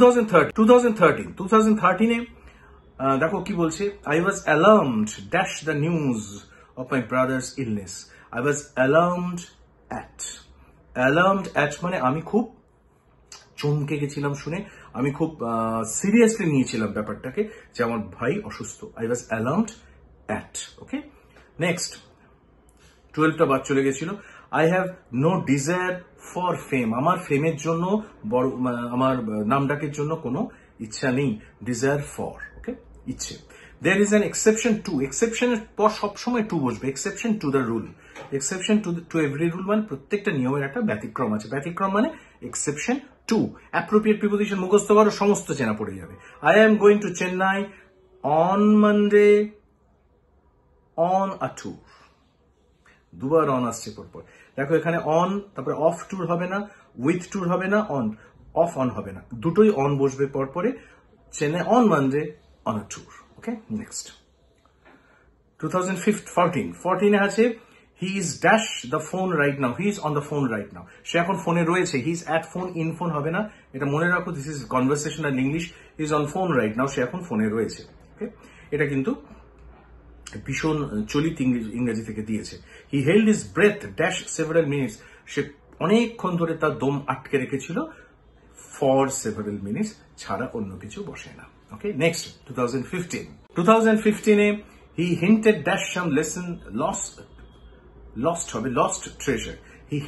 2013 দেখো কি বলছে, I was alarmed dash the news of my brother's illness. I was alarmed at মানে আমি খুব চমকে গেছিলাম শুনে, আমি খুব সিরিয়াসলি নিয়েছিলাম ব্যাপারটাকে যে আমার ভাই অসুস্থ। I was alarmed at, okay. Next 12টা বাদ চলে গেছিল। I have no desire for fame. আমার ফেমের জন্য বড়, আমার নাম ডাকের জন্য কোনো ইচ্ছা নেই। desire for, ওকে, ইচ্ছে। There is an exception to, এক্সেপশনের পর সবসময় টু বসবে, exception to the rule, exception to every rule মানে প্রত্যেকটা নিয়মের একটা ব্যতিক্রম আছে, ব্যতিক্রম মানে exception to। appropriate preposition মুখস্থ করো, সমস্ত চেনা পড়ে যাবে। I am going to Chennai on Monday on a tour, দুবার অন আসছে পরপর। দেখো এখানে অন, তারপরে অফ ট্যুর হবে না, উইথ ট্যুর হবে না, অন অফ অন হবে না, দুটোই অন বসবে পরপরে। Chennai on Monday on a tour, okay. Next 2014 আছে he is dash the phone right now, he is on the phone right now, সে এখন ফোনে রয়েছে। He is at phone, in phone হবে না, এটা মনে রাখো, this is conversational English. He is on phone right now, সে এখন ফোনে রয়েছে, ওকে। এটা কিন্তু ভীষণ চলিত ইংরেজি থেকে দিয়েছে। He held his breath dash several minutes, সে অনেকক্ষণ ধরে তার দম আটকে রেখেছিল, ফর সেভারাল মিনিটস ছাড়া অন্য কিছু বসে না, okay. Next 2015 he hinted dash some lesson lost হবে, lost treasure. He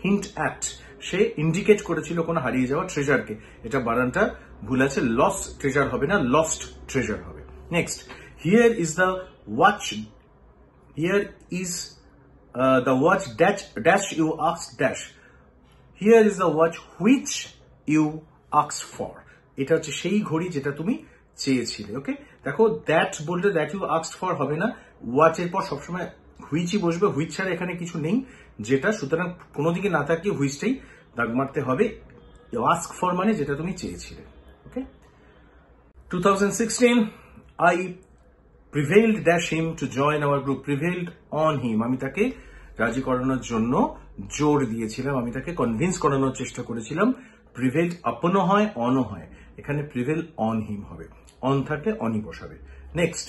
hint at, সে ইন্ডিকেট করেছিল কোনো হারিয়ে যাওয়া ট্রেজারকে, এটা বানানটা ভুল আছে, লস্ট ট্রেজার হবে না, লস্ট ট্রেজার হবে। Next here is the watch dash you asked dash, here is the watch which you asked for, এটা হচ্ছে সেই ঘড়ি যেটা তুমি চেয়েছিলে, ওকে। দেখো দ্যাট বললে দ্যাট ইউ আস্কড ফর হবে না, ওয়াচের পর সবসময় হুইচই বসবে, হুইচ ছাড়া এখানে কিছু নেই যেটা, সুতরাং কোনো দিকে না তাকিয়ে হুইচটাই দাগ মারতে হবে। আস্ক ফর মানে যেটা তুমি চেয়েছিলে, ওকে। 2016 I prevailed dash him to join our group, prevailed on him, আমি তাকে রাজি করানোর জন্য জোর দিয়েছিলাম, আমি তাকে কনভিন্স করানোর চেষ্টা করেছিলাম। prevailed আপনও হয়, অনও হয়, এখানে prevail on him হবে, অন থাকলে অনই বসাবে। Next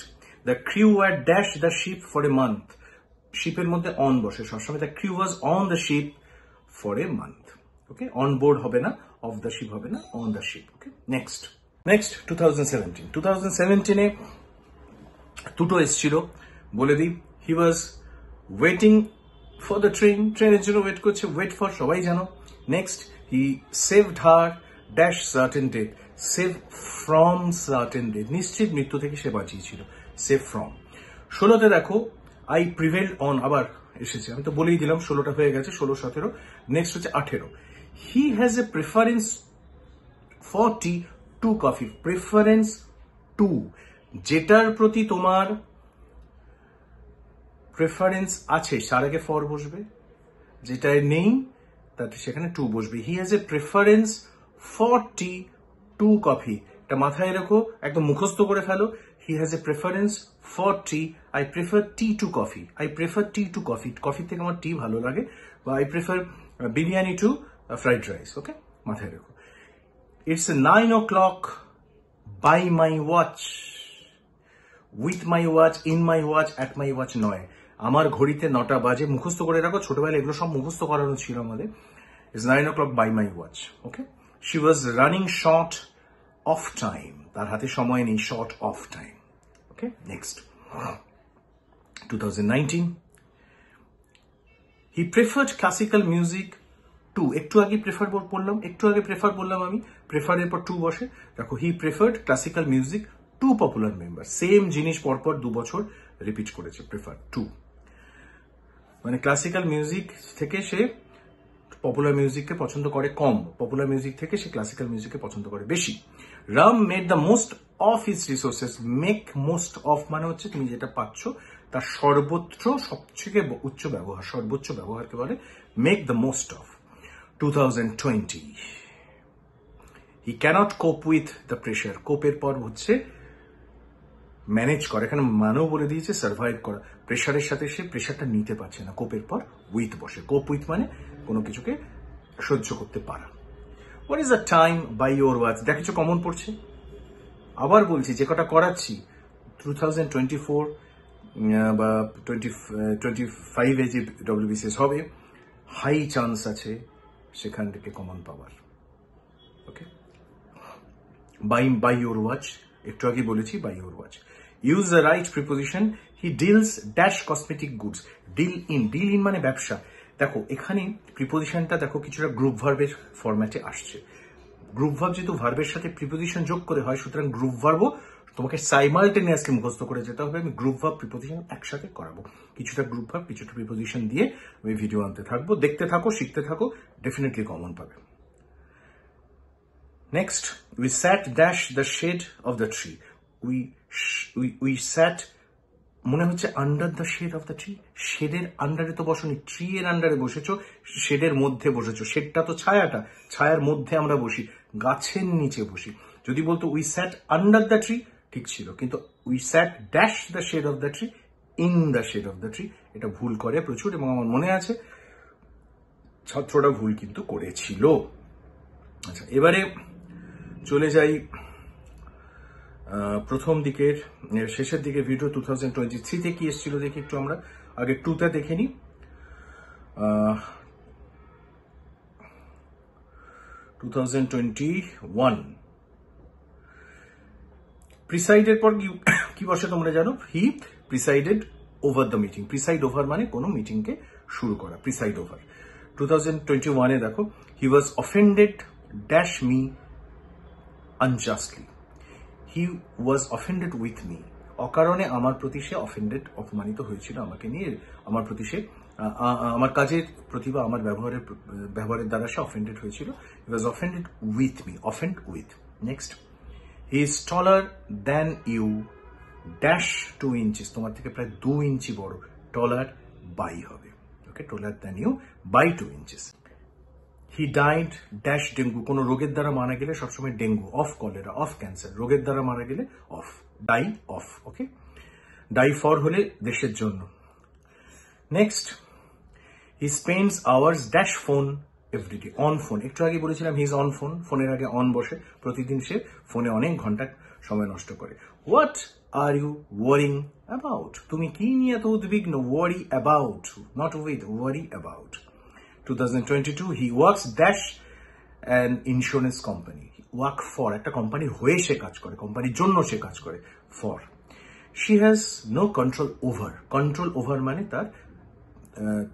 the crew were dash the ship for a month, শিপের মধ্যে অন বসে সবসময়, the crew was on the ship for a month, okay. On board হবে না, অফ দ্য শিপ হবে না, on the ship, okay. Next 2017 দুটো এসছিল, বলে দিই। He was waiting for the train, ট্রেনের জন্য ওয়েট করছে, ওয়েট ফর সবাই জানো। Next he saved her dash certain death, save from certain death, নিশ্চিত মৃত্যু থেকে সে বাঁচিয়েছিল, সেভ ফ্রম। 16তে দেখো আই প্রিভেইলড অন, আবার এসেছে, আমি তো বলেই দিলাম 16টা হয়ে গেছে, 16, 17। নেক্সট হচ্ছে 18 he has a preference for tea to coffee, preference to, যেটার প্রতি তোমার প্রেফারেন্স আছে তার আগে ফর বসবে, যেটায় নেই তাতে সেখানে টু বসবে। He has a preference for tea to coffee, এটা মাথায় রেখো, একদম মুখস্থ করে ফেলো। He has a preference for tea, I prefer tea to coffee, I prefer tea to coffee, কফির থেকে আমার টি ভালো লাগে, বা I prefer biryani to fried rice, okay, মাথায় রেখো। It's 9 o'clock by my watch, with my watch, in my watch, at my watch নয়, আমার ঘড়িতে 9টা বাজে, মুখস্থ করে রাখো, ছোটবেলায় এগুলো সব মুখস্থ করানো ছিল আমাদের। It's 9 o'clock by my watch, okay. She was running short of time, তার হাতে সময় নেই, short of time, okay. Next 2019 he preferred classical music to, একটু আগে প্রেফার বললাম আমি, প্রেফারের পর টু বসে, দেখো he preferred classical music to popular member, same জিনিস পরপর 2 বছর রিপিট করেছে, প্রেফার টু, মানে ক্লাসিক্যাল মিউজিক থেকে সে পপুলার মিউজিককে পছন্দ করে কম, পপুলার মিউজিক থেকে সে ক্লাসিক্যাল মিউজিককে পছন্দ করে বেশি। Ram made the most of his resources, make most of মানে হচ্ছে তুমি যেটা পাচ্ছ তার সর্বোচ্চ, সবথেকে উচ্চ ব্যবহার, সর্বোচ্চ ব্যবহারকে বলে make the most of. 2020 he can't cope with the pressure, কোপের পর হচ্ছে ম্যানেজ করা, এখানে মানেও বলে দিয়েছে সার্ভাইভ করা, প্রেশারের সাথে সে প্রেশারটা নিতে পারছে না, কোপের পর উইথ বসে, কোপ উইথ মানে কোনো কিছুকে সহ্য করতে পারা। What is the time by your watch? দেখেছো কমন পড়ছে। আবার বলছি, যে কটা করাচ্ছি 2024 বা 2025 যে ডব্লিউবিসিএস হবে, হাই চান্স আছে সেখান থেকে কমন পাওয়ার। ওকে, বাই ইউর ওয়াচ, একটু আগে বলেছি by your watch. Use the right preposition, he deals dash cosmetic goods. Deal in মানে ব্যবসা। দেখো এখানে প্রিপোজিশনটা দেখো কিছুটা গ্রুপ ভার্বের ফরম্যাটে আসছে। গ্রুপ ভার্ব যেহেতু ভার্বের সাথে প্রিপোজিশন যোগ করে হয়, সুতরাং গ্রুপ ভার্বও তোমাকে সাইমালটেনিয়াসলি মুখস্থ করে যেতে হবে। আমি গ্রুপ ভার্ব প্রিপোজিশন একসাথে করাবো, কিছুটা গ্রুপ ভার্ব কিছুটা প্রিপোজিশন দিয়ে আমি ভিডিও আনতে থাকবো। দেখতে থাকো, শিখতে থাকো, ডেফিনেটলি কমন পাবে। Next, we sat dash the shade of the tree. We sat মনে হচ্ছে under the shade of the tree. শেডের আন্ডারে তো বসনি, ট্রি এর আন্ডারে বসেছো, শেডের মধ্যে বসেছো। শেডটা তো ছায়াটা, ছায়ার মধ্যে আমরা বসি, গাছের নিচে বসি। যদি বলতো we sat under the tree, ঠিক ছিল, কিন্তু we sat dash the shade of the tree, in the shade of the tree, এটা ভুল করে প্রচুর, এবং আমার মনে আছে ছাত্রটা ভুল কিন্তু করেছিল। আচ্ছা, এবারে চলে যাই প্রথম দিকের শেষের দিকে ভিডিও 2023 কি এসেছিল দেখি একটু। আমরা আগে 2তে দেখে নিই। 2021 প্রিসাইডের পর কি বসে তোমরা জানো? He presided over the meeting. Preside over মানে কোনো মিটিংকে শুরু করা, প্রিসাইড ওভার। 2021 দেখো, he was offended dash me unjustly. He was offended with me, অকারণে আমার প্রতি সে অফেন্ডেড, অপমানিত হয়েছিল আমাকে নিয়ে। আমার প্রতি সে, আমার কাজের প্রতি বা আমার ব্যবহারের দ্বারা সে অফেন্ডেড হয়েছিল। He was offended with me, offend with. Next, he is taller than you dash 2 inches, তোমার থেকে প্রায় 2 ইঞ্চি বড়। টলার বাই হবে। Okay, taller than you by 2 inches. He died dash dengue, কোন রোগের দ্বারা মারা গেলে সবসময় dengue, of cholera, of cancer. রোগের দ্বারা মারা গেলে of, die of. Okay, die for হলে দেশের জন্য। Next, he spends hours dash phone everyday, on phone. একটু আগে বলেছিলাম হি ইজ অন ফোন, ফোনের আগে অন বসে, প্রতিদিন সে ফোনে অনেক ঘন্টা সময় নষ্ট করে। What are you worrying about, তুমি কি নিয়ে এত উদ্বিগ্ন? Worry about, not with, worry about. 2022, he works dash an insurance company. Work for, একটা কোম্পানির হয়ে সে কাজ করে, কোম্পানির জন্য সে কাজ করে। For, she has no control over. Control over মানে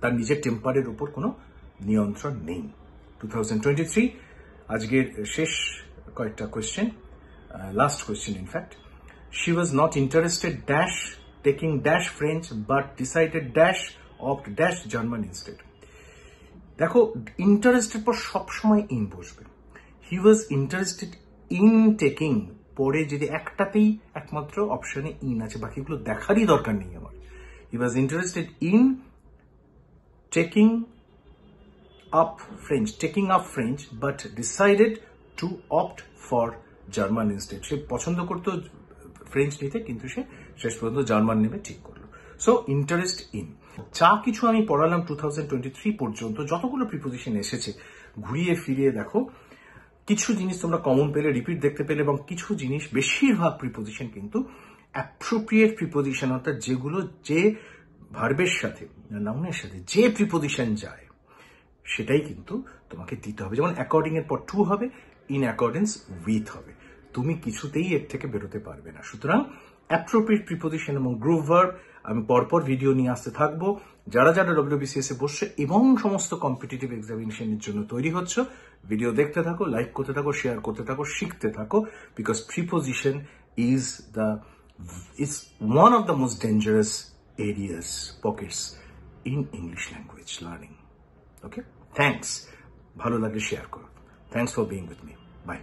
তার নিজের টেম্পারের উপর কোনো নিয়ন্ত্রণ নেই। 2023, আজকের শেষ কয়েকটা question, last question in fact. She was not interested dash taking dash French but decided dash opt dash German instead. দেখো, ইন্টারেস্টেড পর সবসময় ইন বসবে। হি ওয়াজ ইন্টারেস্টেড ইন টেকিং, পরে যদি একটাতেই একমাত্র অপশনে ইন আছে, বাকিগুলো দেখারই দরকার নেই আমার। He was interested in taking up French but decided to opt for German instead. সে পছন্দ করতো ফ্রেঞ্চ নিতে, কিন্তু সে শেষ পর্যন্ত জার্মান নেবে ঠিক করলো। So interest in. যা কিছু আমি পড়ালাম 2023 পর্যন্ত, যতগুলো প্রিপোজিশন এসেছে, ঘুরিয়ে ফিরিয়ে দেখো, কিছু জিনিস তোমরা কমন পেলে, রিপিট দেখতে পেলে, এবং কিছু জিনিস, বেশিরভাগ প্রিপোজিশন কিন্তু অ্যাপ্রোপ্রিয়েট প্রিপোজিশন, অর্থাৎ যেগুলো যে ভার্বের সাথে, নাউনের সাথে যে প্রিপোজিশন যায় সেটাই কিন্তু তোমাকে দিতে হবে। যেমন অ্যাকর্ডিং এর পর টু হবে, ইন অ্যাকর্ডেন্স উইথ হবে। তুমি কিছুতেই এর থেকে বেরোতে পারবে না। সুতরাং অ্যাপ্রোপ্রিয়েট প্রিপোজিশন এবং গ্রুপ ভার্ব আমি পরপর ভিডিও নিয়ে আসতে থাকবো। যারা যারা ডব্লিউবিসিএস এ বসছে এবং সমস্ত কম্পিটিটিভ এক্সামিনেশনের জন্য তৈরি হচ্ছ, ভিডিও দেখতে থাকো, লাইক করতে থাকো, শেয়ার করতে থাকো, শিখতে থাকো, because preposition is one of the most dangerous areas, pockets in English language learning. Okay? Thanks. ভালো লাগলে শেয়ার করো। Thanks for being with me. Bye.